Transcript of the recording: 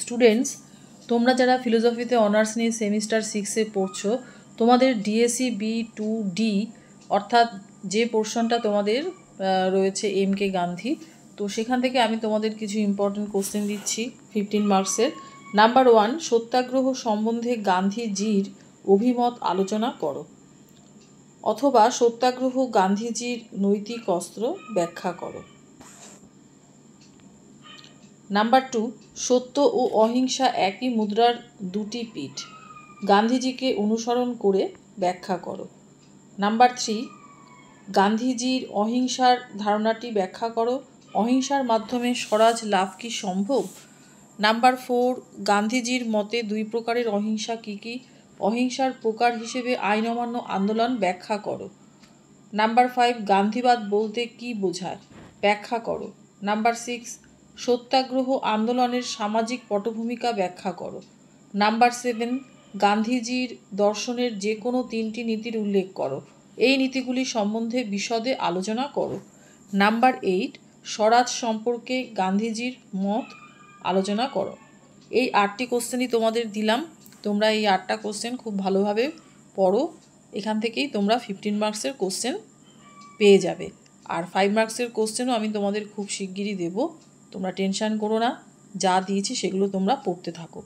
Students, তোমরা যারা ফিলোসফিতে honours নিয়ে সেমিস্টার 6-এ পড়ছো, তোমাদের ডিএসসি B2D অর্থাৎ যে পোর্শনটা তোমাদের রয়েছে MK গান্ধী, তো সেখান থেকে আমি তোমাদের কিছু ইম্পর্টেন্ট কোশ্চেন দিচ্ছি 15 মার্কসের। নাম্বার 1, সত্যাগ্রহ সম্বন্ধে গান্ধীজির অভিমত আলোচনা করো, অথবা সত্যাগ্রহ গান্ধীজির নৈতিক অস্ত্র ব্যাখ্যা করো। নাম্বার 2, সত্য ও অহিংসা একই মুদ্রার দুটি পিঠ, গান্ধীজিকে অনুসরণ করে ব্যাখ্যা করো। নাম্বার 3, গান্ধীজির অহিংসার ধারণাটি ব্যাখ্যা করো, অহিংসার মাধ্যমে স্বরাজ লাভ কি সম্ভব? নাম্বার 4, গান্ধীজির মতে দুই প্রকারের অহিংসা কী কী, অহিংসার প্রকার হিসেবে আইন অমান্য আন্দোলন ব্যাখ্যা করো। নাম্বার 5, গান্ধীবাদ বলতে কী বোঝায়, ব্যাখ্যা করো। নাম্বার 6, সত্যাগ্রহ আন্দোলনের সামাজিক পটভূমিকা ব্যাখ্যা করো। নাম্বার 7, গান্ধীজির দর্শনের যে কোনো 3টি নীতির উল্লেখ করো, এই নীতিগুলি সম্বন্ধে বিশদে আলোচনা করো। নাম্বার 8, স্বরাজ সম্পর্কে গান্ধীজির মত আলোচনা করো। এই 8টি কোশ্চেনই তোমাদের দিলাম, তোমরা এই 8টা কোশ্চেন খুব ভালোভাবে পড়ো, এখান থেকেই তোমরা 15 মার্কসের কোশ্চেন পেয়ে যাবে। আর 5 মার্কসের কোশ্চেনও আমি তোমাদের খুব শিগগিরই দেব, তোমরা টেনশান করো না, যা দিয়েছি সেগুলো তোমরা পড়তে থাকো।